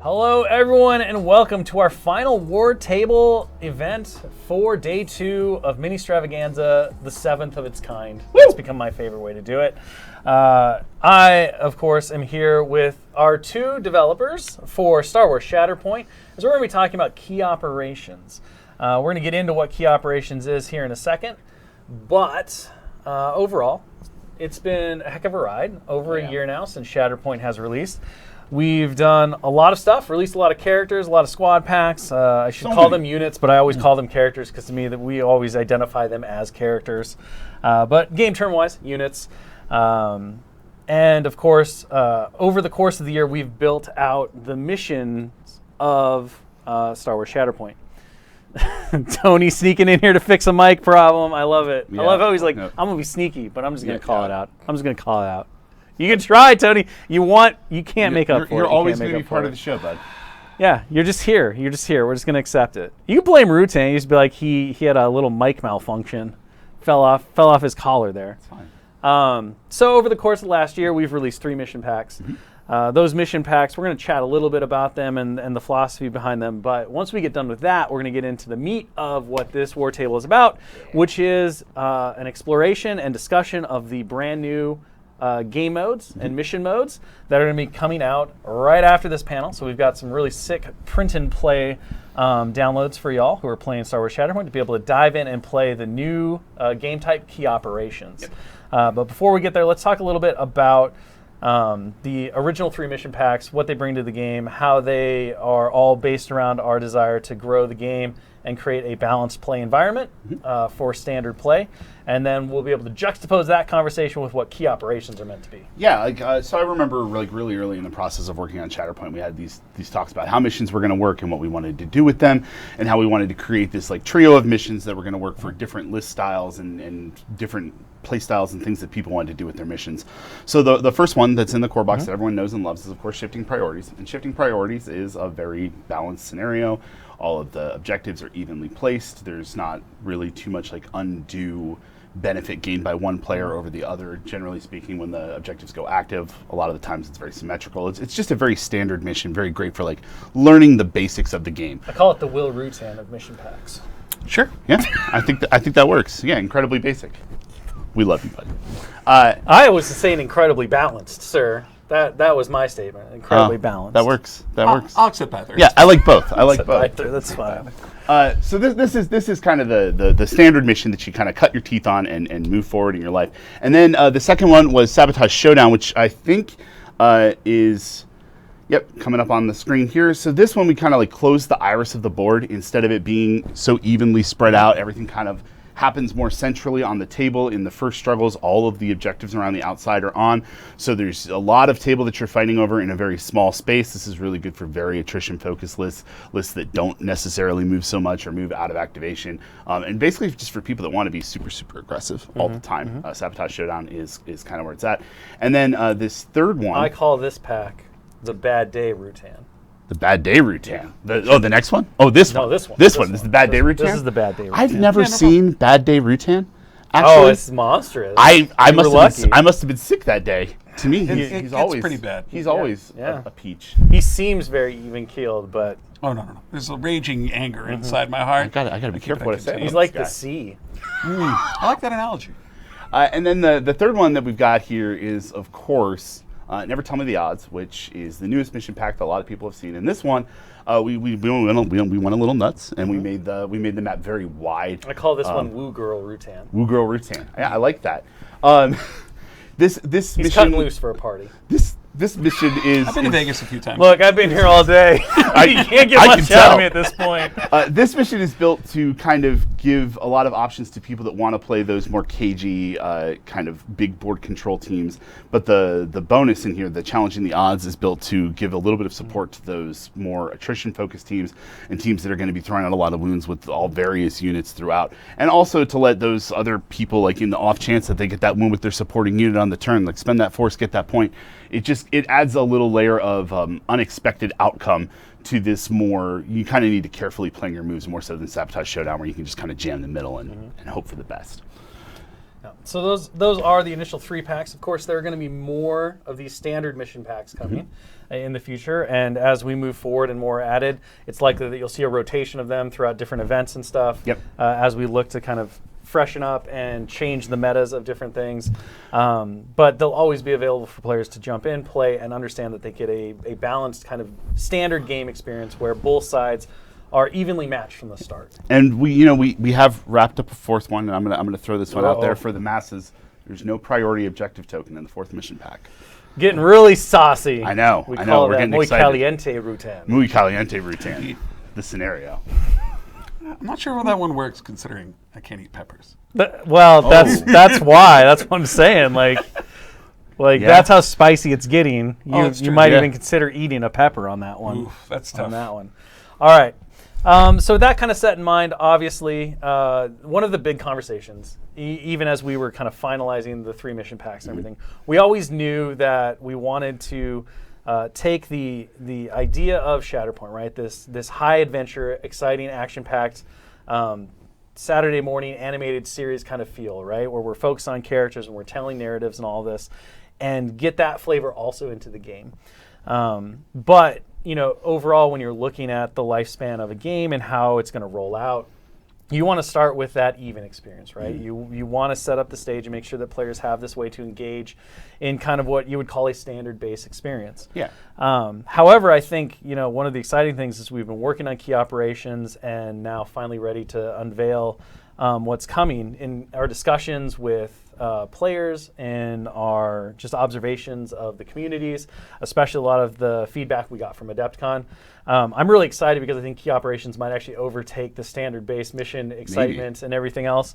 Hello everyone and welcome to our final War Table event for day 2 of Ministravaganza, the 7th of its kind. It's become my favorite way to do it. I, of course, am here with our 2 developers for Star Wars Shatterpoint, as we're going to be talking about key operations. We're going to get into what key operations is here in a second, but overall, it's been a heck of a ride. Over a year now since Shatterpoint has released. We've done a lot of stuff, released a lot of characters, a lot of squad packs. I should call them units, but I always call them characters because to me that we always identify them as characters. But game term-wise, units. And of course, over the course of the year, we've built out the missions of Star Wars Shatterpoint. Tony sneaking in here to fix a mic problem. I love it. Yeah. I love how he's like, I'm going to be sneaky, but I'm just going to call it out. I'm just going to call it out. You can try, Tony. You can't make up for it. You're always going to be part of the show, bud. Yeah, you're just here. You're just here. We're just going to accept it. You can blame Rutan. You just be like, he had a little mic malfunction. Fell off his collar there. It's fine. So over the course of last year, we've released 3 mission packs. Those mission packs, we're going to chat a little bit about them and the philosophy behind them. But once we get done with that, we're going to get into the meat of what this War Table is about, which is an exploration and discussion of the brand new game modes and mission modes that are going to be coming out right after this panel. So we've got some really sick print and play downloads for y'all who are playing Star Wars Shatterpoint to be able to dive in and play the new game type key operations. But before we get there, let's talk a little bit about the original 3 mission packs, what they bring to the game, how they are all based around our desire to grow the game and create a balanced play environment for standard play. And then we'll be able to juxtapose that conversation with what key operations are meant to be. Yeah, so I remember really early in the process of working on Shatterpoint, we had these talks about how missions were going to work and what we wanted to do with them, and how we wanted to create this like trio of missions that were going to work for different list styles and different play styles and things that people wanted to do with their missions. So the first one that's in the core box that everyone knows and loves is, of course, shifting priorities. And shifting priorities is a very balanced scenario. All of the objectives are evenly placed. There's not really too much like undue benefit gained by one player over the other. Generally speaking, when the objectives go active, a lot of the times it's very symmetrical. It's just a very standard mission, very great for like learning the basics of the game. I call it the Will Rutan of mission packs. Sure, yeah, I think that works. Yeah, incredibly basic. We love you, buddy. I was saying incredibly balanced, sir. That was my statement. Incredibly balanced. That works. That works. I'll accept either. Yeah, I like both. I like both. That's fine. So this is kind of the standard mission that you kind of cut your teeth on and move forward in your life. And then the second one was Sabotage Showdown, which I think is coming up on the screen here. So this one we kind of like closed the iris of the board instead of it being so evenly spread out. Everything kind of happens more centrally on the table. In the first struggles, all of the objectives around the outside are on. So there's a lot of table that you're fighting over in a very small space. This is really good for very attrition-focused lists that don't necessarily move so much or move out of activation. And basically just for people that want to be super aggressive all the time. Sabotage Showdown is kind of where it's at. And then this third one. I call this pack the Bad Day Rutan. The Bad Day Rutan. The next one? Oh, this one. No, this one. This is the Bad Day Rutan? This is the Bad Day Rutan. I've never seen Bad Day Rutan. Actually, it's monstrous. I must have been sick that day. To me, he's always pretty bad. He's always a peach. He seems very even-keeled, but... Oh, no. There's a raging anger inside my heart. I gotta be careful what I say. He's like the sea. I like that analogy. And then the third one that we've got here is, of course... Never Tell Me the Odds, which is the newest mission pack that a lot of people have seen. In this one, we went a little nuts, and we made the map very wide. I call this one Woo Girl Rutan. Woo Girl Rutan. Yeah, I like that. This He's mission cutting loose for a party. This mission is... I've been to Vegas a few times. Look, I've been here all day. You can't get much out of me at this point. This mission is built to kind of give a lot of options to people that want to play those more cagey kind of big board control teams. But the bonus in here, the Challenging the Odds, is built to give a little bit of support to those more attrition-focused teams and teams that are going to be throwing out a lot of wounds with all various units throughout. And also to let those other people, like in the off chance that they get that wound with their supporting unit on the turn, like spend that force, get that point. It adds a little layer of unexpected outcome to this more, you kind of need to carefully plan your moves more so than Sabotage Showdown, where you can just kind of jam the middle and hope for the best. So those are the initial 3 packs. Of course, there are going to be more of these standard mission packs coming in the future, and as we move forward and more added, it's likely that you'll see a rotation of them throughout different events and stuff. Yep. As we look to kind of freshen up and change the metas of different things, but they'll always be available for players to jump in, play, and understand that they get a balanced kind of standard game experience where both sides are evenly matched from the start. And we have wrapped up a 4th one, and I'm gonna throw this one out there for the masses. There's no priority objective token in the 4th mission pack. Getting really saucy. I know. We I call know. We're that getting muy excited. caliente rutan. Muy caliente rutan. The scenario. I'm not sure how that one works, considering I can't eat peppers. That's why. That's what I'm saying. Like that's how spicy it's getting. That's You true. might Yeah. even consider eating a pepper on that one. Oof, that's tough. On that one. All right. So with that kind of set in mind, obviously, one of the big conversations, even as we were kind of finalizing the 3 mission packs and everything, we always knew that we wanted to take the idea of Shatterpoint, right? This high adventure, exciting, action-packed, Saturday morning animated series kind of feel, right? Where we're focused on characters and we're telling narratives and all this, and get that flavor also into the game. But overall, when you're looking at the lifespan of a game and how it's going to roll out, you want to start with that even experience, right? You want to set up the stage and make sure that players have this way to engage in kind of what you would call a standard base experience. Yeah. However, I think one of the exciting things is we've been working on key operations and now finally ready to unveil what's coming in our discussions with players and our just observations of the communities, especially a lot of the feedback we got from Adepticon. I'm really excited because I think key operations might actually overtake the standard base mission excitement and everything else,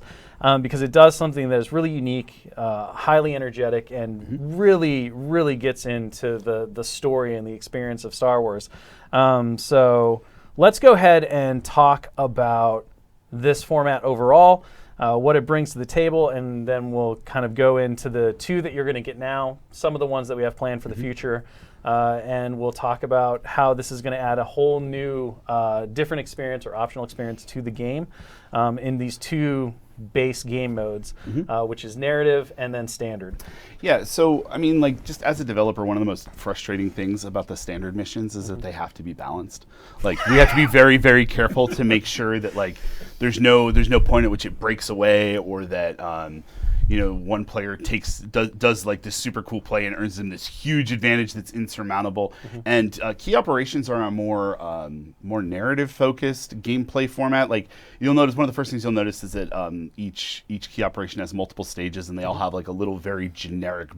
because it does something that is really unique, highly energetic, and really, really gets into the story and the experience of Star Wars. So let's go ahead and talk about this format overall, what it brings to the table, and then we'll kind of go into the 2 that you're going to get now, some of the ones that we have planned for the future, and we'll talk about how this is going to add a whole new different experience or optional experience to the game in these 2 base game modes, which is narrative and then standard. Yeah, so I mean, like, just as a developer, one of the most frustrating things about the standard missions is that they have to be balanced. Like, we have to be very, very careful to make sure that, like, there's no point at which it breaks away, or that one player does like this super cool play and earns them this huge advantage that's insurmountable. And key operations are a more narrative focused gameplay format. Like, you'll notice one of the first things you'll notice is that each key operation has multiple stages, and they all have like a little very generic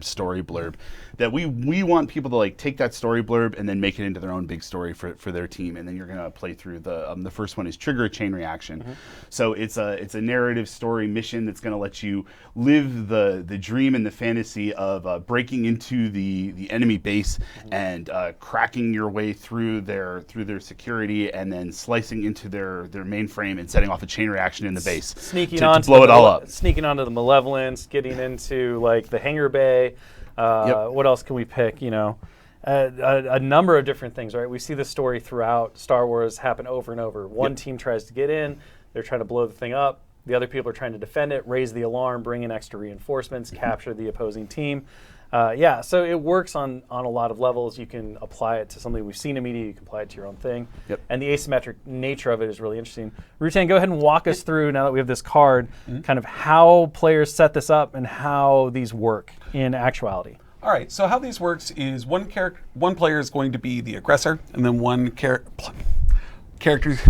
story blurb that we want people to like take that story blurb and then make it into their own big story for their team. And then you're gonna play through the first one is trigger a chain reaction. So it's a narrative story mission that's gonna let you live the dream and the fantasy of breaking into the enemy base and cracking your way through their security, and then slicing into their mainframe and setting off a chain reaction in the base, Sneaking to onto blow it all up. Sneaking onto the Malevolence, getting into like the hangar bay. What else can we pick? A number of different things, right? We see this story throughout Star Wars happen over and over. One team tries to get in, they're trying to blow the thing up. The other people are trying to defend it, raise the alarm, bring in extra reinforcements, capture the opposing team. So it works on a lot of levels. You can apply it to something we've seen in media. You can apply it to your own thing. And the asymmetric nature of it is really interesting. Rutan, go ahead and walk us through, now that we have this card, kind of how players set this up and how these work in actuality. All right, so how these works is one player is going to be the aggressor, and then one character.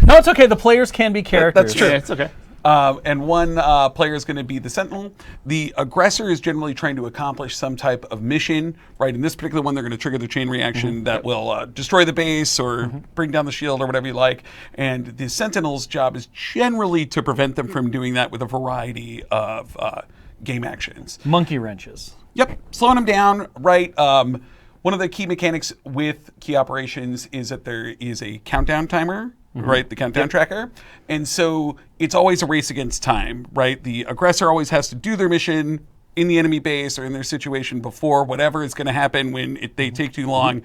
No, it's okay. The players can be characters. That's true. Yeah, it's okay. And one player is going to be the sentinel. The aggressor is generally trying to accomplish some type of mission, right? In this particular one, they're going to trigger the chain reaction that will destroy the base or bring down the shield or whatever you like. And the sentinel's job is generally to prevent them from doing that with a variety of game actions. Monkey wrenches. Yep, slowing them down, right? One of the key mechanics with key operations is that there is a countdown timer, right? The countdown tracker. And so it's always a race against time, right? The aggressor always has to do their mission in the enemy base or in their situation before whatever is going to happen when they take too long,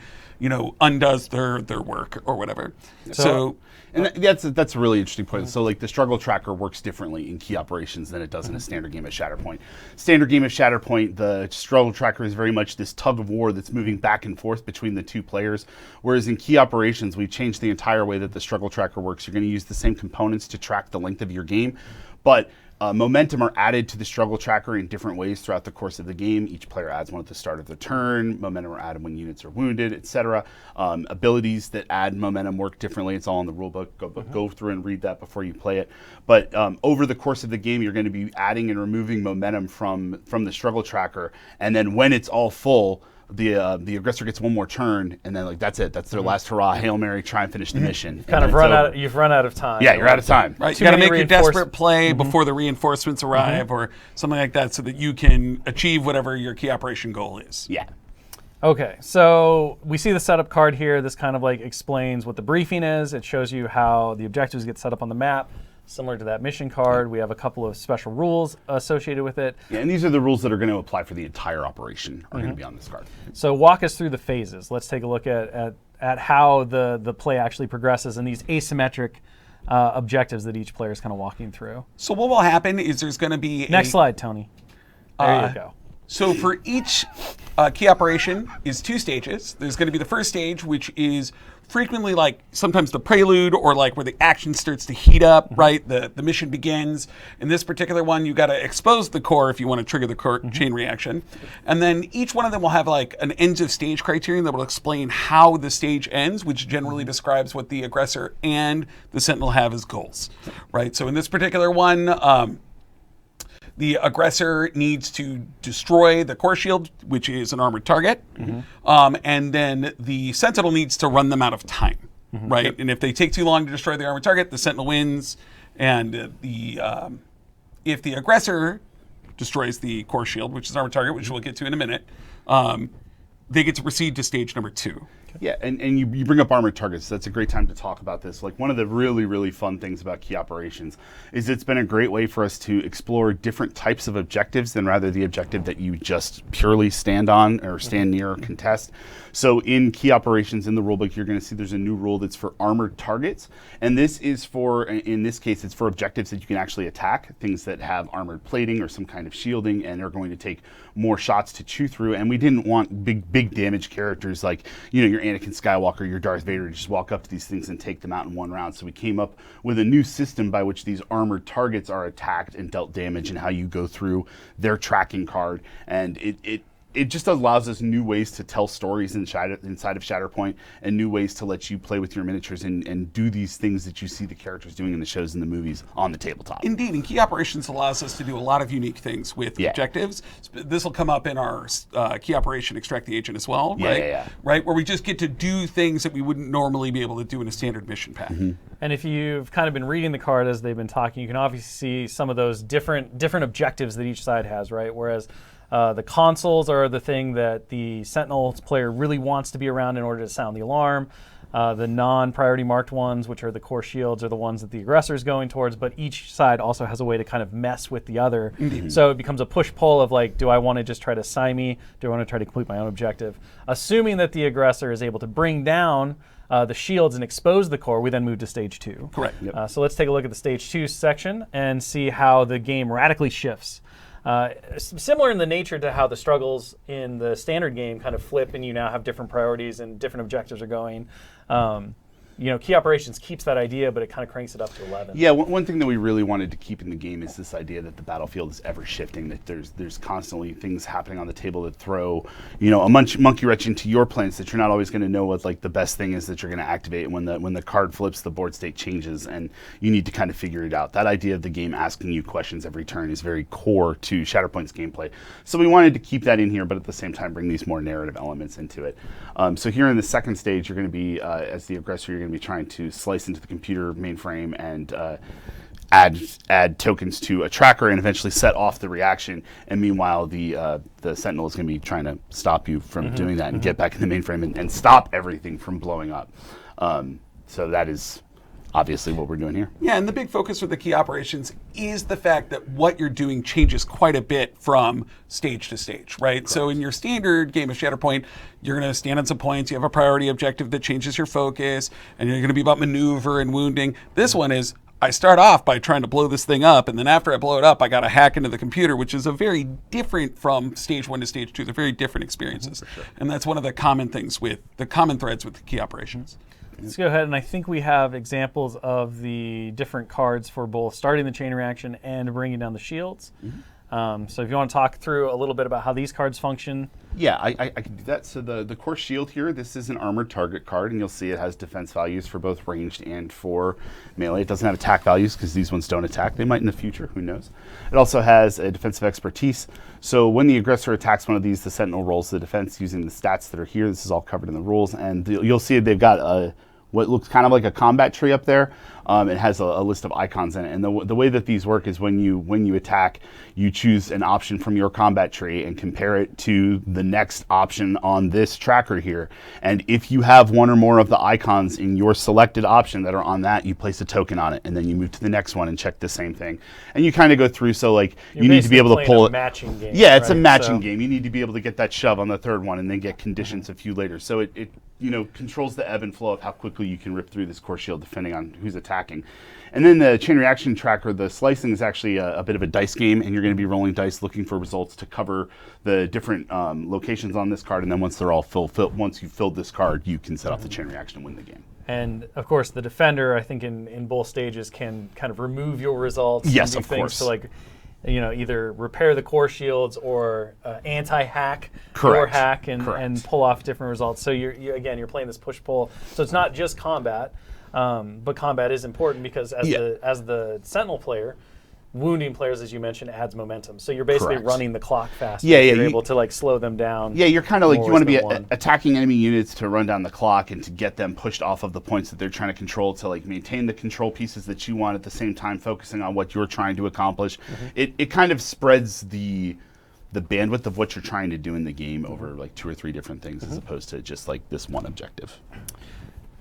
undoes their work or whatever. So and that's a really interesting point. So like the struggle tracker works differently in key operations than it does in a standard game of Shatterpoint. Standard game of Shatterpoint, the struggle tracker is very much this tug of war that's moving back and forth between the two players. Whereas in key operations, we've changed the entire way that the struggle tracker works. You're going to use the same components to track the length of your game, but momentum are added to the struggle tracker in different ways throughout the course of the game. Each player adds one at the start of the turn. Momentum are added when units are wounded, etc. Abilities that add momentum work differently. It's all in the rulebook. Go through and read that before you play it. But over the course of the game, you're going to be adding and removing momentum from the struggle tracker. And then when it's all full, the aggressor gets one more turn, and then like that's it. That's their last hurrah, Hail Mary, try and finish the mission. You've run out of time. Yeah, you're out of time. Right, you got to make your desperate play before the reinforcements arrive, or something like that, so that you can achieve whatever your key operation goal is. Yeah. Okay, so we see the setup card here. This kind of like explains what the briefing is. It shows you how the objectives get set up on the map. Similar to that mission card, we have a couple of special rules associated with it. Yeah, and these are the rules that are going to apply for the entire operation are going to be on this card. So walk us through the phases. Let's take a look at how the play actually progresses and these asymmetric objectives that each player is kind of walking through. So what will happen is there's going to be Next slide, Tony. There you go. So for each key operation is 2 stages. There's going to be the first stage, which is frequently like sometimes the prelude or like where the action starts to heat up, right? The mission begins. In this particular one, you got to expose the core if you want to trigger the core chain reaction. And then each one of them will have like an ends of stage criterion that will explain how the stage ends, which generally describes what the aggressor and the sentinel have as goals, right? So in this particular one, the aggressor needs to destroy the core shield, which is an armored target, and then the sentinel needs to run them out of time, right? Yep. And if they take too long to destroy the armored target, the sentinel wins, and if the aggressor destroys the core shield, which is armored target, which we'll get to in a minute, they get to proceed to stage number 2. Yeah, and you bring up armored targets. That's a great time to talk about this. Like one of the really, really fun things about key operations is it's been a great way for us to explore different types of objectives than rather the objective that you just purely stand on or stand near or contest. So in key operations in the rulebook, you're going to see there's a new rule that's for armored targets. And this is for, in this case, it's for objectives that you can actually attack, things that have armored plating or some kind of shielding and are going to take more shots to chew through. And we didn't want big damage characters like, your Anakin Skywalker, your Darth Vader to just walk up to these things and take them out in one round. So we came up with a new system by which these armored targets are attacked and dealt damage and how you go through their tracking card. And it just allows us new ways to tell stories inside of Shatterpoint and new ways to let you play with your miniatures and do these things that you see the characters doing in the shows and the movies on the tabletop. Indeed, and key operations allows us to do a lot of unique things with objectives. This will come up in our key operation Extract the Agent as well, right? Right, where we just get to do things that we wouldn't normally be able to do in a standard mission pack. And if you've kind of been reading the card as they've been talking, you can obviously see some of those different objectives that each side has, right? Whereas the consoles are the thing that the Sentinel player really wants to be around in order to sound the alarm. The non-priority marked ones, which are the core shields, are the ones that the aggressor is going towards, but each side also has a way to kind of mess with the other. So it becomes a push-pull of like, do I want to just try to stymie? Do I want to try to complete my own objective? Assuming that the aggressor is able to bring down the shields and expose the core, we then move to stage 2. Correct. So let's take a look at the stage 2 section and see how the game radically shifts. Similar in the nature to how the struggles in the standard game kind of flip and you now have different priorities and different objectives are going. Key operations keeps that idea, but it kind of cranks it up to 11. Yeah, one thing that we really wanted to keep in the game is this idea that the battlefield is ever shifting, that there's constantly things happening on the table that throw, a monkey wrench into your plans that you're not always going to know what like the best thing is that you're going to activate. When the card flips, the board state changes, and you need to kind of figure it out. That idea of the game asking you questions every turn is very core to Shatterpoint's gameplay. So we wanted to keep that in here, but at the same time bring these more narrative elements into it. So here in the second stage, you're going to be, as the aggressor, you're going to be trying to slice into the computer mainframe and add tokens to a tracker and eventually set off the reaction. And meanwhile, the Sentinel is going to be trying to stop you from doing that and get back in the mainframe and stop everything from blowing up. So that is obviously what we're doing here. Yeah, and the big focus with the key operations is the fact that what you're doing changes quite a bit from stage to stage, right? Correct. So in your standard game of Shatterpoint, you're going to stand on some points, you have a priority objective that changes your focus, and you're going to be about maneuver and wounding. This one is, I start off by trying to blow this thing up, and then after I blow it up, I got to hack into the computer, which is a very different from stage 1 to stage 2. They're very different experiences. Sure. And that's one of the common things with the common threads with the key operations. Let's go ahead, and I think we have examples of the different cards for both starting the chain reaction and bringing down the shields. So if you want to talk through a little bit about how these cards function. Yeah, I can do that. So the core shield here, this is an armored target card, and you'll see it has defense values for both ranged and for melee. It doesn't have attack values because these ones don't attack. They might in the future, who knows. It also has a defensive expertise. So when the aggressor attacks one of these, the sentinel rolls the defense using the stats that are here. This is all covered in the rules, and you'll see they've got a what looks kind of like a combat tree up there. It has a list of icons in it, and the way that these work is when you attack, you choose an option from your combat tree and compare it to the next option on this tracker here. And if you have one or more of the icons in your selected option that are on that, you place a token on it, and then you move to the next one and check the same thing. And you kind of go through. So like you need to be able to pull it. Matching game. Yeah, it's a matching game. You need to be able to get that shove on the third one and then get conditions a few later. So it controls the ebb and flow of how quickly you can rip through this core shield depending on who's attacking. And then the chain reaction tracker, the slicing is actually a bit of a dice game, and you're going to be rolling dice looking for results to cover the different locations on this card. And then once they're all once you've filled this card, you can set off the chain reaction and win the game. And of course, the defender, I think in both stages, can kind of remove your results. Yes, and do of things course. to like, either repair the core shields or anti-hack Correct. your hack and Correct. pull off different results. So you're playing this push-pull. So it's not just combat, but combat is important because as the Sentinel player, wounding players, as you mentioned, adds momentum. So you're basically Correct. running the clock faster. Yeah, You're able to like slow them down. Yeah, you're kind of like, you want to be one. attacking enemy units to run down the clock and to get them pushed off of the points that they're trying to control, to like maintain the control pieces that you want at the same time focusing on what you're trying to accomplish. It kind of spreads the bandwidth of what you're trying to do in the game over like 2 or 3 different things as opposed to just like this one objective.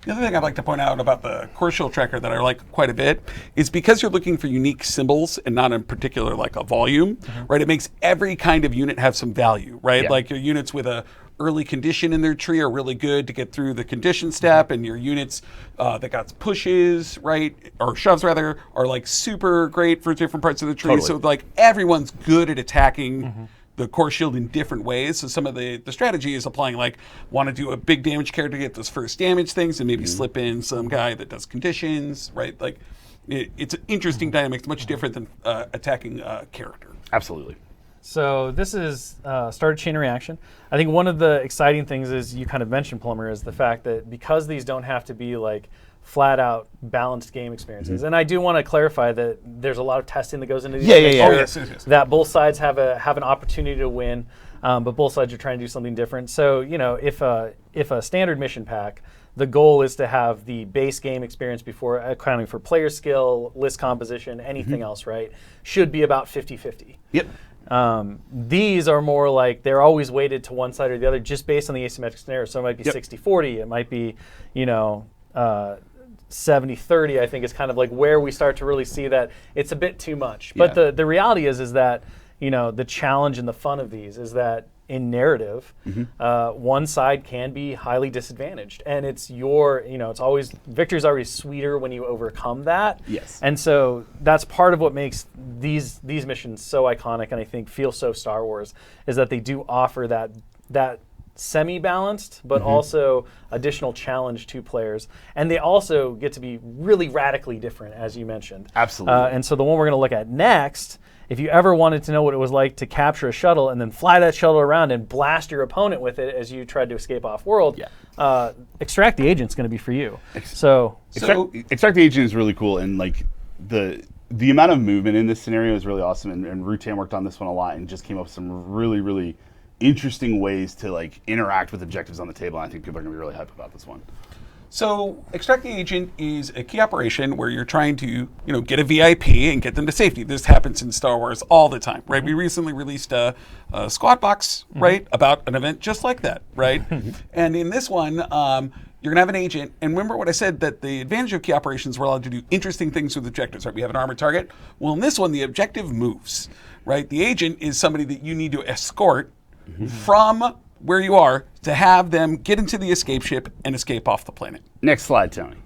The other thing I'd like to point out about the core shield tracker that I like quite a bit is because you're looking for unique symbols and not in particular like a volume, right? It makes every kind of unit have some value, right? Yeah. Like your units with a early condition in their tree are really good to get through the condition step, and your units that got pushes, right, or shoves rather, are like super great for different parts of the tree. Totally. So like everyone's good at attacking the core shield in different ways. So some of the strategy is applying like, want to do a big damage character to get those first damage things and maybe slip in some guy that does conditions, right? Like it's an interesting dynamic. It's much different than attacking a character. Absolutely. So this is started chain reaction. I think one of the exciting things is, you kind of mentioned, Plummer, is the fact that because these don't have to be like flat out balanced game experiences. And I do want to clarify that there's a lot of testing that goes into these. Yeah, yeah, yeah. Oh, yes. That both sides have an opportunity to win, but both sides are trying to do something different. So if a standard mission pack, the goal is to have the base game experience before accounting for player skill, list composition, anything else, right? Should be about 50-50. Yep. These are more like they're always weighted to one side or the other just based on the asymmetric scenario. So it might be 60-40. It might be, 70-30, I think, is kind of like where we start to really see that it's a bit too much. But the reality is that, the challenge and the fun of these is that in narrative, one side can be highly disadvantaged. And it's it's always, victory's always sweeter when you overcome that. Yes. And so that's part of what makes these missions so iconic and I think feel so Star Wars, is that they do offer that semi-balanced, but also additional challenge to players. And they also get to be really radically different, as you mentioned. Absolutely. And so the one we're going to look at next, if you ever wanted to know what it was like to capture a shuttle and then fly that shuttle around and blast your opponent with it as you tried to escape off-world, Extract the Agent's going to be for you. Extract the Agent is really cool, and like the amount of movement in this scenario is really awesome, and Rutan worked on this one a lot and just came up with some really, really interesting ways to like interact with objectives on the table. And I think people are going to be really hyped about this one. So Extract the Agent is a key operation where you're trying to, get a VIP and get them to safety. This happens in Star Wars all the time, right? We recently released a squad box, right, about an event just like that, right? And in this one, you're going to have an agent. And remember what I said, that the advantage of key operations, we're allowed to do interesting things with objectives, right? We have an armored target. Well, in this one, the objective moves, right? The agent is somebody that you need to escort from where you are to have them get into the escape ship and escape off the planet. Next slide, Tony.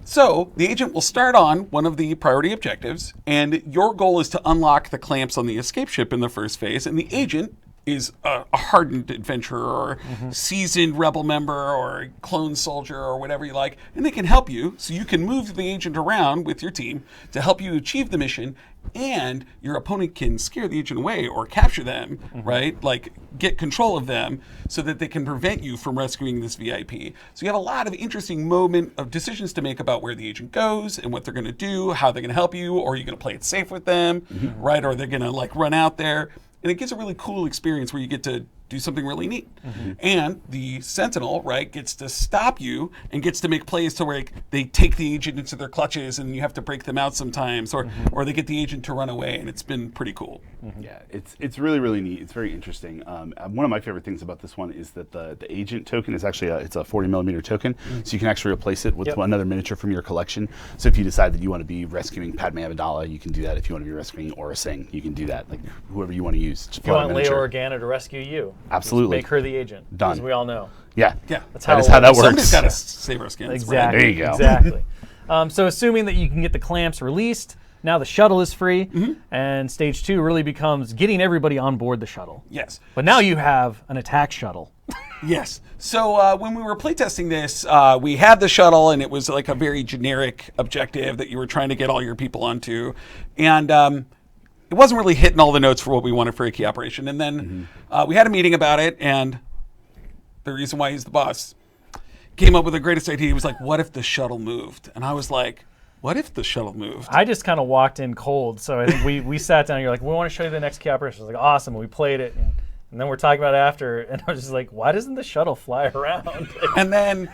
So the agent will start on one of the priority objectives, and your goal is to unlock the clamps on the escape ship in the first phase, and the agent is a hardened adventurer or seasoned rebel member or clone soldier or whatever you like, and they can help you, so you can move the agent around with your team to help you achieve the mission, and your opponent can scare the agent away or capture them, right? Like, get control of them so that they can prevent you from rescuing this VIP. So you have a lot of interesting moment of decisions to make about where the agent goes and what they're going to do, how they're going to help you, or are you going to play it safe with them, right? Or they're going to like run out there. And it gives a really cool experience where you get to do something really neat. And the Sentinel, right, gets to stop you and gets to make plays to where they take the agent into their clutches and you have to break them out sometimes, or they get the agent to run away, and it's been pretty cool. Yeah, it's really, really neat. It's very interesting. One of my favorite things about this one is that the agent token is actually it's a 40 millimeter token, so you can actually replace it with another miniature from your collection. So if you decide that you want to be rescuing Padme Amidala, you can do that. If you want to be rescuing Aura Singh, you can do that. Like whoever you want to use. If you want Leia Organa to rescue you, absolutely, just make her the agent. Done. As we all know. Yeah, That's that is how that works. Somebody's got to save our skins. Exactly. There you go. Exactly. So assuming that you can get the clamps released, now the shuttle is free, and stage 2 really becomes getting everybody on board the shuttle. Yes. But now you have an attack shuttle. Yes. So when we were playtesting this, we had the shuttle, and it was like a very generic objective that you were trying to get all your people onto. And it wasn't really hitting all the notes for what we wanted for a key operation. And then we had a meeting about it, and the reason why he's the boss came up with the greatest idea. He was like, what if the shuttle moved? And I was like, what if the shuttle moved? I just kind of walked in cold. So I think we sat down, and you're like, we want to show you the next key operation. I was like, awesome. And we played it. And then we're talking about it after, and I was just like, why doesn't the shuttle fly around? and then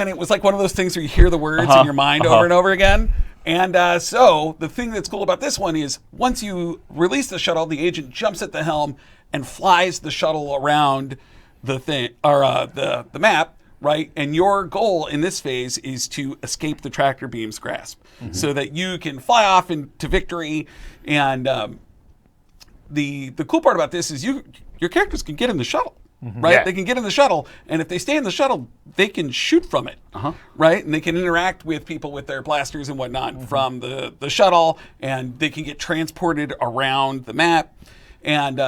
it was like one of those things where you hear the words in your mind over and over again. And so the thing that's cool about this one is once you release the shuttle, the agent jumps at the helm and flies the shuttle around the thing, or the map, right? And your goal in this phase is to escape the tractor beam's grasp, so that you can fly off into victory. And the cool part about this is your characters can get in the shuttle, right? Yeah. They can get in the shuttle, and if they stay in the shuttle, they can shoot from it, right? And they can interact with people with their blasters and whatnot from the shuttle, and they can get transported around the map. And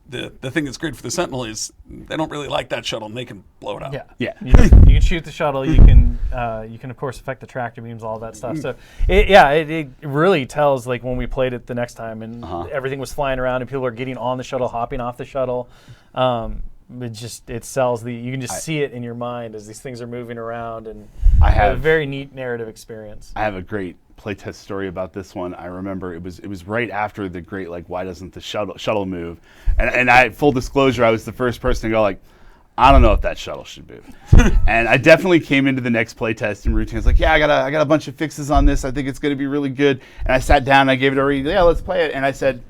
the thing that's great for the Sentinel is they don't really like that shuttle, and they can blow it up. Yeah. You can shoot the shuttle. You can of course affect the tractor beams, all that stuff. So it really tells, like when we played it the next time, and everything was flying around, and people were getting on the shuttle, hopping off the shuttle. It sells you can just see it in your mind as these things are moving around, and I have a very neat narrative experience. I have a great playtest story about this one. I remember it was right after the great, like, why doesn't the shuttle move? And I, full disclosure, I was the first person to go like, I don't know if that shuttle should move. And I definitely came into the next playtest and routine. I was like, yeah, I got a bunch of fixes on this. I think it's going to be really good. And I sat down and I gave it a read. Yeah, let's play it. And I said,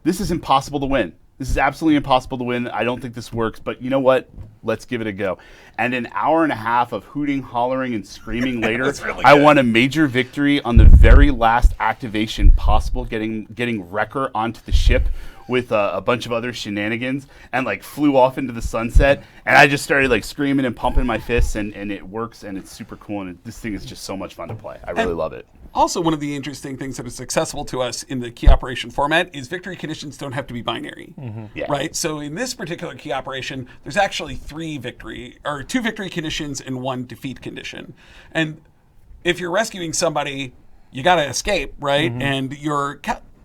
this is impossible to win. This is absolutely impossible to win. I don't think this works, but you know what? Let's give it a go. And an hour and a half of hooting, hollering, and screaming later, really I won a major victory on the very last activation possible, getting Wrecker onto the ship with a bunch of other shenanigans, and like flew off into the sunset. And I just started like screaming and pumping my fists, and it works, and it's super cool. And this thing is just so much fun to play. I really love it. Also, one of the interesting things that is accessible to us in the key operation format is victory conditions don't have to be binary, right? So in this particular key operation, there's actually 2 victory conditions and 1 defeat condition. And if you're rescuing somebody, you got to escape, right? And your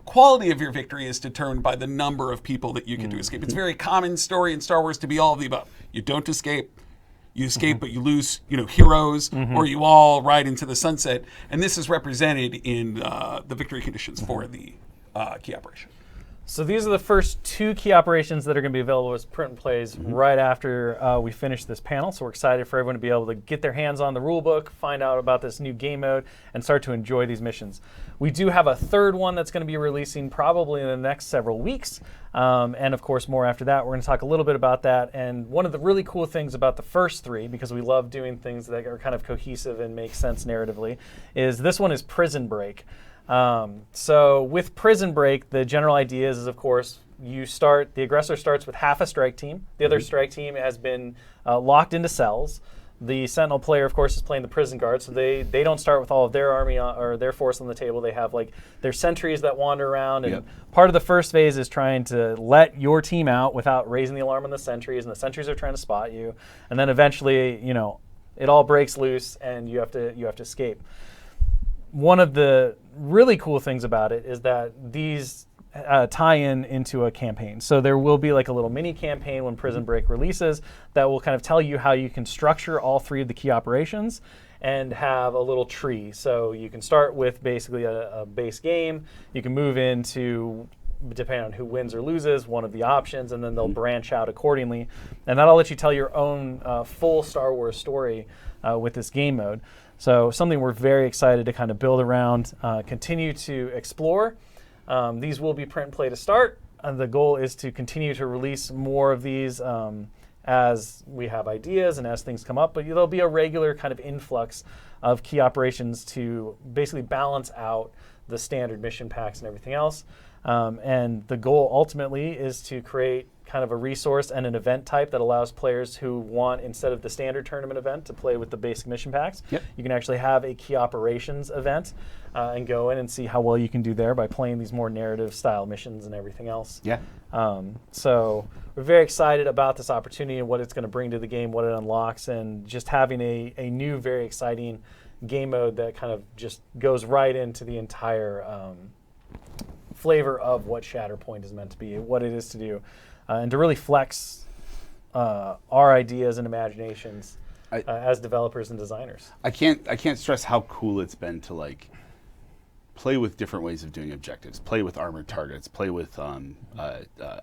quality of your victory is determined by the number of people that you get to escape. It's a very common story in Star Wars to be all of the above. You don't escape. You escape, but you lose, heroes, or you all ride into the sunset. And this is represented in the victory conditions for the key operation. So these are the first 2 key operations that are going to be available as print and plays right after we finish this panel. So we're excited for everyone to be able to get their hands on the rule book, find out about this new game mode, and start to enjoy these missions. We do have a 3rd one that's going to be releasing probably in the next several weeks. And of course, more after that. We're going to talk a little bit about that. And one of the really cool things about the first 3, because we love doing things that are kind of cohesive and make sense narratively, is this one is Prison Break. So with Prison Break, the general idea is of course, the aggressor starts with half a strike team. The other strike team has been locked into cells. The Sentinel player, of course, is playing the prison guard, so they don't start with all of their army or their force on the table. They have like their sentries that wander around, and part of the first phase is trying to let your team out without raising the alarm on the sentries, and the sentries are trying to spot you, and then eventually, it all breaks loose, and you have to escape. One of the really cool things about it is that these tie into a campaign. So there will be like a little mini campaign when Prison Break releases that will kind of tell you how you can structure all 3 of the key operations and have a little tree. So you can start with basically a base game. You can move into, depending on who wins or loses, one of the options, and then they'll branch out accordingly. And that'll let you tell your own full Star Wars story with this game mode. So something we're very excited to kind of build around, continue to explore. These will be print and play to start. The goal is to continue to release more of these as we have ideas and as things come up, but there'll be a regular kind of influx of key operations to basically balance out the standard mission packs and everything else. And the goal ultimately is to create kind of a resource and an event type that allows players who want, instead of the standard tournament event, to play with the basic mission packs. You can actually have a key operations event and go in and see how well you can do there by playing these more narrative style missions and everything else. So we're very excited about this opportunity and what it's going to bring to the game, what it unlocks, and just having a new, very exciting game mode that kind of just goes right into the entire flavor of what Shatterpoint is meant to be, what it is to do, and to really flex our ideas and imaginations as developers and designers. I can't stress how cool it's been to like play with different ways of doing objectives, play with armored targets, play with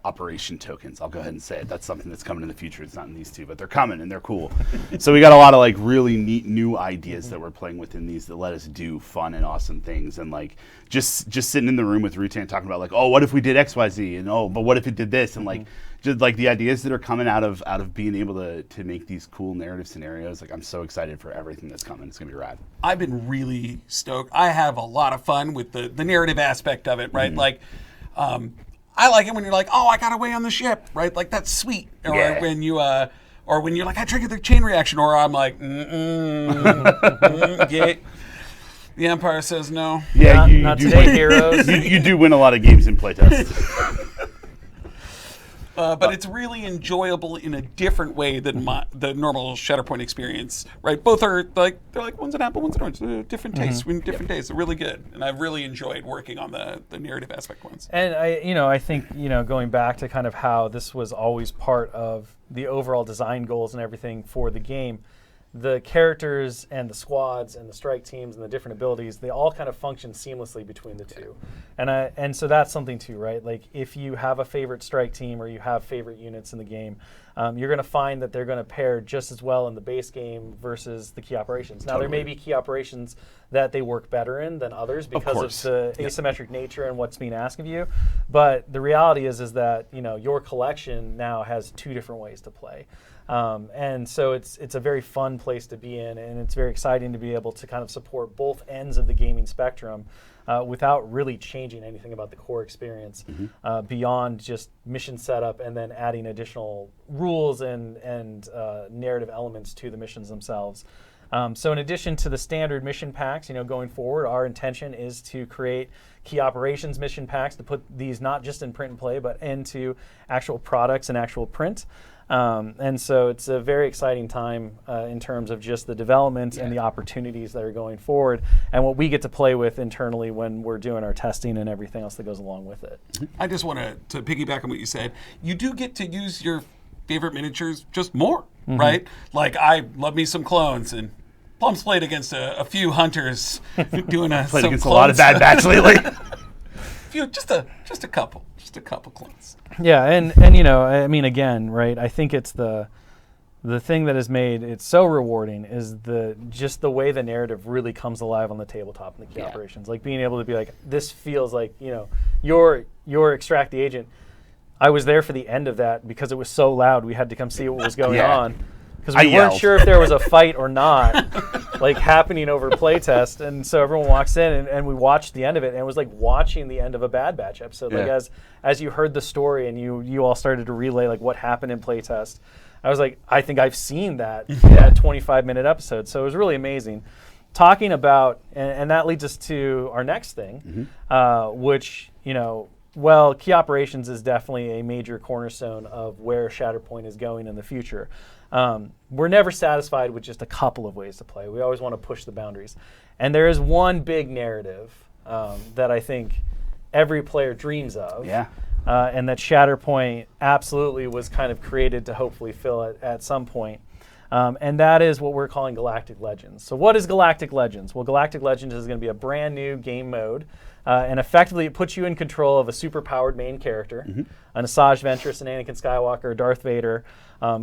operation tokens. I'll go ahead and say it. That's something that's coming in the future. It's not in these 2, but they're coming and they're cool. So we got a lot of like really neat new ideas that we're playing with in these that let us do fun and awesome things. And like just sitting in the room with Rutan talking about like, oh, what if we did XYZ? And oh, but what if it did this? And like just like the ideas that are coming out of being able to make these cool narrative scenarios. Like I'm so excited for everything that's coming. It's gonna be rad. I've been really stoked. I have a lot of fun with the narrative aspect of it, right? Like, I like it when you're like, oh, I got away on the ship, right? Like that's sweet. Or when you or when you're like, I triggered the chain reaction, or I'm like, the Empire says no. Yeah, not today, heroes. You do win a lot of games in playtest. But it's really enjoyable in a different way than the normal Shatterpoint experience, right? Both are they're like one's an apple, one's an orange, different tastes, different days. They're really good, and I've really enjoyed working on the narrative aspect ones. And I think going back to kind of how this was always part of the overall design goals and everything for the game. The characters and the squads and the strike teams and the different abilities, they all kind of function seamlessly between the 2. And so that's something too, right? Like if you have a favorite strike team or you have favorite units in the game, you're going to find that they're going to pair just as well in the base game versus the key operations. Now, there may be key operations that they work better in than others because of the asymmetric nature and what's being asked of you. But the reality is that your collection now has 2 different ways to play. And so it's a very fun place to be in, and it's very exciting to be able to kind of support both ends of the gaming spectrum without really changing anything about the core experience beyond just mission setup and then adding additional rules and narrative elements to the missions themselves. So in addition to the standard mission packs, going forward, our intention is to create key operations mission packs to put these not just in print and play, but into actual products and actual print. And so it's a very exciting time in terms of just the development and the opportunities that are going forward and what we get to play with internally when we're doing our testing and everything else that goes along with it. I just want to piggyback on what you said. You do get to use your favorite miniatures just more, right? Like I love me some clones, and Plum's played against a few hunters doing played against a lot of Bad Batch lately. few, just a couple clones. Yeah, and you know, I mean, again, right? I think it's the thing that has made it so rewarding is just the way the narrative really comes alive on the tabletop and the key operations. Like being able to be like, this feels like, you know, your extract the agent. I was there for the end of that because it was so loud. We had to come see what was going on because we weren't sure if there was a fight or not, like happening over playtest. And so everyone walks in and we watched the end of it, and it was like watching the end of a Bad Batch episode. Like as you heard the story and you all started to relay like what happened in playtest. I was like, I think I've seen that 25-minute episode. So it was really amazing. Talking about, and that leads us to our next thing, which, you know, well, key operations is definitely a major cornerstone of where Shatterpoint is going in the future. We're never satisfied with just a couple of ways to play. We always want to push the boundaries. And there is one big narrative that I think every player dreams of. Yeah. And that Shatterpoint absolutely was kind of created to hopefully fill it at some point. And that is what we're calling Galactic Legends. So what is Galactic Legends? Well, Galactic Legends is going to be a brand new game mode. And effectively, it puts you in control of a super-powered main character, an Asajj Ventress, an Anakin Skywalker, Darth Vader,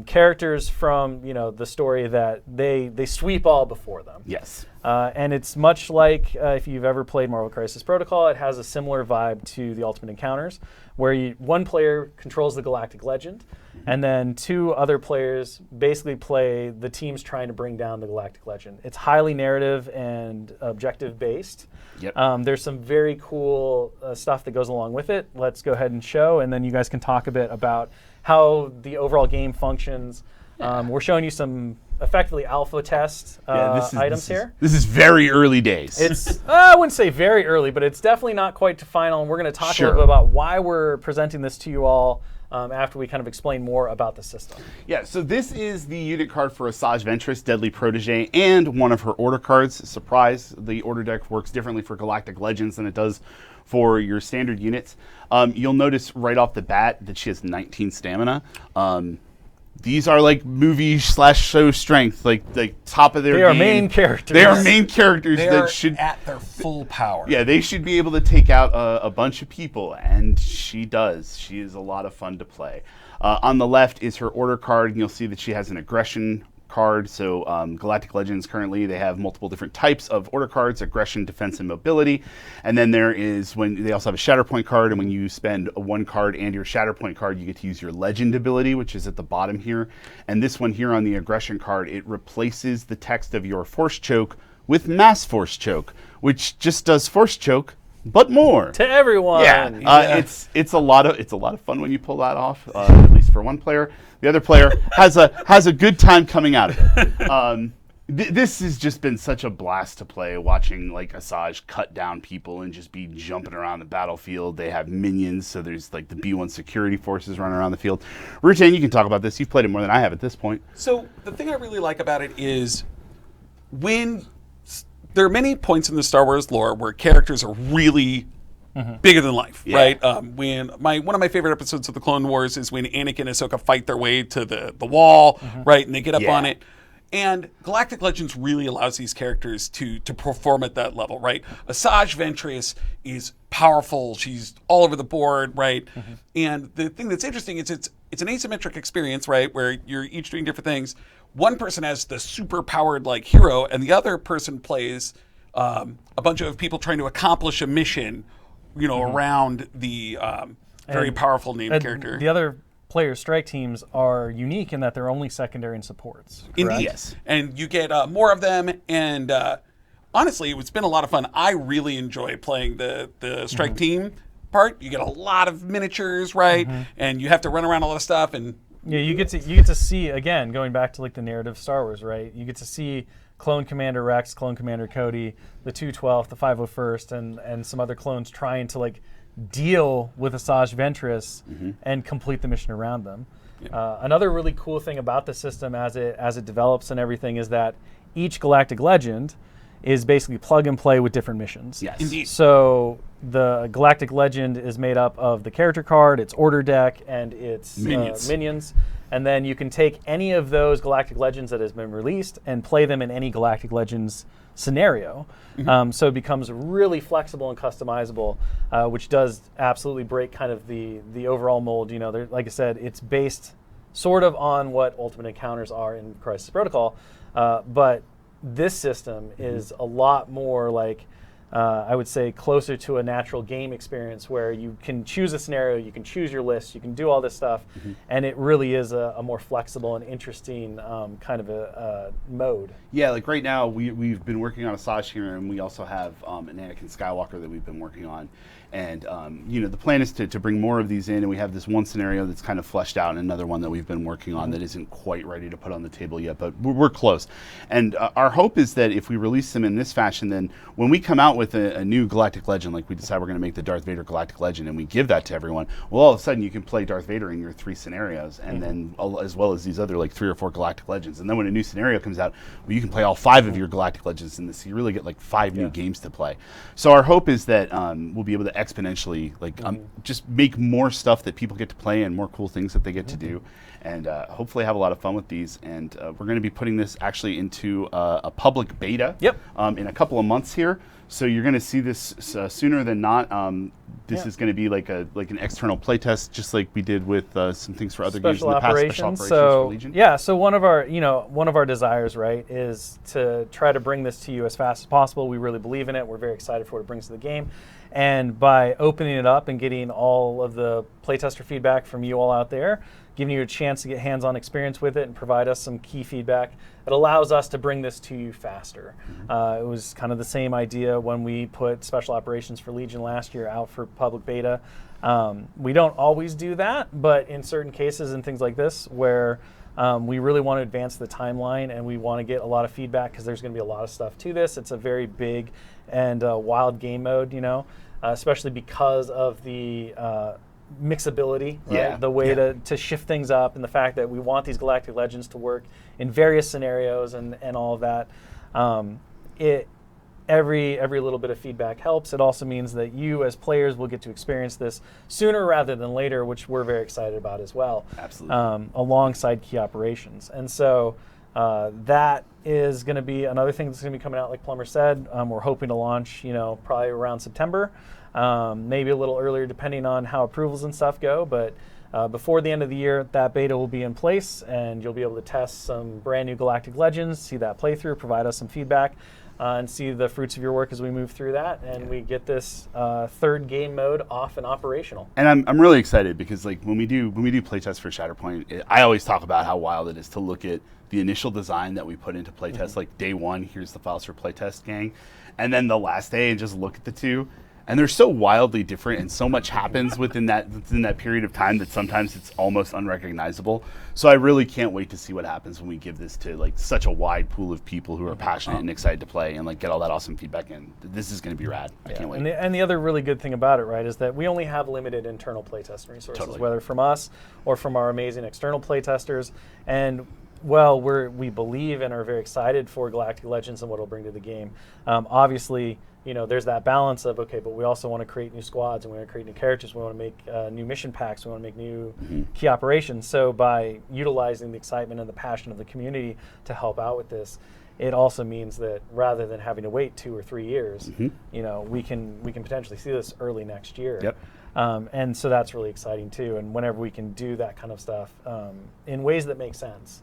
characters from, you know, the story that they sweep all before them. Yes. And it's much like if you've ever played Marvel Crisis Protocol, it has a similar vibe to the Ultimate Encounters, where one player controls the Galactic Legend, and then two other players basically play the teams trying to bring down the Galactic Legend. It's highly narrative and objective based. Yep. There's some very cool stuff that goes along with it. Let's go ahead and show, and then you guys can talk a bit about how the overall game functions. We're showing you some effectively alpha test items here. This is very early days. It's I wouldn't say very early, but it's definitely not quite to final. And we're going to talk a little bit about why we're presenting this to you all after we kind of explain more about the system. Yeah, so this is the unit card for Asajj Ventress, Deadly Protege, and one of her order cards. Surprise, the order deck works differently for Galactic Legends than it does for your standard units. You'll notice right off the bat that she has 19 stamina. These are like movie/show strength, like top of their game. They are main characters. They are main characters that should at their full power. Yeah, they should be able to take out a bunch of people, and she does. She is a lot of fun to play. On the left is her order card, and you'll see that she has an aggression card. So Galactic Legends currently, they have multiple different types of order cards: aggression, defense, and mobility. And then there is they also have a Shatterpoint card, and when you spend one card and your Shatterpoint card, you get to use your legend ability, which is at the bottom here. And this one here on the aggression card, it replaces the text of your force choke with mass force choke, which just does force choke but more to everyone. Yeah, it's a lot of fun when you pull that off. At least for one player. The other player has a good time coming out of it. This has just been such a blast to play, watching like Asajj cut down people and just be jumping around the battlefield. They have minions, so there's like the B1 security forces running around the field. Rutan, you can talk about this. You've played it more than I have at this point. So the thing I really like about it is when there are many points in the Star Wars lore where characters are really bigger than life, right? When one of my favorite episodes of the Clone Wars is when Anakin and Ahsoka fight their way to the wall, right? And they get up on it. And Galactic Legends really allows these characters to perform at that level, right? Asajj Ventress is powerful. She's all over the board, right? And the thing that's interesting is it's an asymmetric experience, right? Where you're each doing different things. One person has the super powered like hero, and the other person plays a bunch of people trying to accomplish a mission, you know, around the very powerful named character. The other player strike teams are unique in that they're only secondary and supports. Indeed. Yes. And you get more of them, and honestly, it's been a lot of fun. I really enjoy playing the strike team part. You get a lot of miniatures, right? And you have to run around a lot of stuff, and yeah, you get to see, again, going back to like the narrative of Star Wars, right? You get to see Clone Commander Rex, Clone Commander Cody, the 212th, the 501st, and some other clones trying to like deal with Asajj Ventress and complete the mission around them. Another really cool thing about the system as it develops and everything is that each Galactic Legend is basically plug and play with different missions. Yes. Indeed. So the Galactic Legend is made up of the character card, its order deck, and its minions. And then you can take any of those Galactic Legends that has been released and play them in any Galactic Legends scenario. So it becomes really flexible and customizable, which does absolutely break kind of the overall mold. You know, like I said, it's based sort of on what Ultimate Encounters are in Crisis Protocol, but this system is a lot more like, I would say, closer to a natural game experience where you can choose a scenario, you can choose your list, you can do all this stuff, and it really is a more flexible and interesting kind of a mode. Yeah, like right now we've been working on Asajj here, and we also have an Anakin Skywalker that we've been working on. And you know, the plan is to bring more of these in, and we have this one scenario that's kind of fleshed out, and another one that we've been working on that isn't quite ready to put on the table yet, but we're close. And our hope is that if we release them in this fashion, then when we come out with a new Galactic Legend, like we decide we're going to make the Darth Vader Galactic Legend, and we give that to everyone, well, all of a sudden you can play Darth Vader in your 3 scenarios, and then as well as these other like 3 or 4 Galactic Legends. And then when a new scenario comes out, well, you can play all 5 of your Galactic Legends in this. So you really get like 5 new games to play. So our hope is that we'll be able to exponentially just make more stuff that people get to play and more cool things that they get to do, and hopefully have a lot of fun with these. And we're going to be putting this actually into a public beta in a couple of months here. So you're going to see this sooner than not. This is going to be like an external playtest, just like we did with some things for other games in the past. Special operations for Legion. Yeah, so one of our desires, right, is to try to bring this to you as fast as possible. We really believe in it. We're very excited for what it brings to the game. And by opening it up and getting all of the playtester feedback from you all out there, giving you a chance to get hands-on experience with it and provide us some key feedback, it allows us to bring this to you faster. It was kind of the same idea when we put Special Operations for Legion last year out for public beta. We don't always do that, but in certain cases and things like this where we really want to advance the timeline and we want to get a lot of feedback because there's going to be a lot of stuff to this. It's a very big and wild game mode, you know, especially because of the mixability, right? The way to shift things up, and the fact that we want these Galactic Legends to work in various scenarios and all of that. Every little bit of feedback helps. It also means that you as players will get to experience this sooner rather than later, which we're very excited about as well. Absolutely. Alongside key operations. And so that is going to be another thing that's going to be coming out, like Plumber said. We're hoping to launch, you know, probably around September, maybe a little earlier depending on how approvals and stuff go. But before the end of the year, that beta will be in place, and you'll be able to test some brand new Galactic Legends, see that playthrough, provide us some feedback, and see the fruits of your work as we move through that, and we get this third game mode off and operational. And I'm really excited because like when we do playtests for Shatterpoint, I always talk about how wild it is to look at the initial design that we put into playtest, like day 1, here's the files for playtest, gang, and then the last day and just look at the two. And they're so wildly different, and so much happens within that period of time that sometimes it's almost unrecognizable. So I really can't wait to see what happens when we give this to like such a wide pool of people who are passionate and excited to play and like get all that awesome feedback in. This is going to be rad. I can't wait. And the other really good thing about it, right, is that we only have limited internal playtest resources, whether from us or from our amazing external playtesters. And well, we believe and are very excited for Galactic Legends and what it'll bring to the game. Obviously, you know, there's that balance of, okay, but we also want to create new squads, and we want to create new characters, we want to make new mission packs, we want to make new key operations. So by utilizing the excitement and the passion of the community to help out with this, it also means that rather than having to wait 2 or 3 years, you know, we can potentially see this early next year. Yep. And so that's really exciting too. And whenever we can do that kind of stuff in ways that make sense,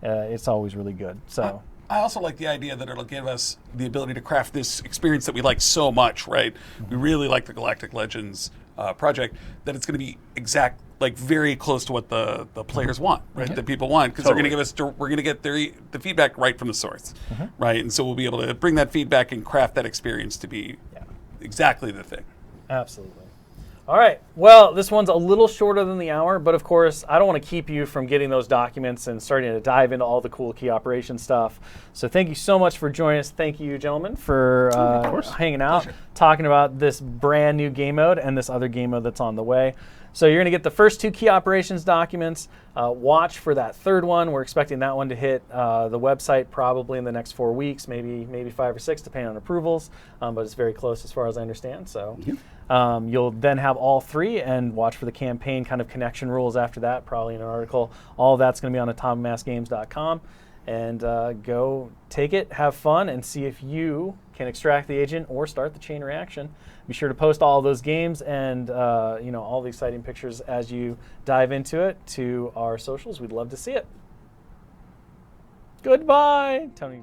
it's always really good. So. I also like the idea that it'll give us the ability to craft this experience that we like so much, right? We really like the Galactic Legends project, that it's going to be very close to what the players want, right? That people want, because they're going to give us, we're going to get the feedback right from the source, right? And so we'll be able to bring that feedback and craft that experience to be exactly the thing. Absolutely. All right. Well, this one's a little shorter than the hour, but of course, I don't want to keep you from getting those documents and starting to dive into all the cool key operation stuff. So thank you so much for joining us. Thank you, gentlemen, for hanging out, talking about this brand new game mode and this other game mode that's on the way. So you're going to get the first 2 key operations documents. Watch for that third one. We're expecting that one to hit the website probably in the next 4 weeks, maybe 5 or 6, depending on approvals. But it's very close as far as I understand. So you'll then have all 3 and watch for the campaign kind of connection rules after that, probably in an article. All of that's going to be on atomicmassgames.com. And go take it, have fun, and see if you can extract the agent or start the chain reaction. Be sure to post all those games and all the exciting pictures as you dive into it to our socials. We'd love to see it. Goodbye, Tony.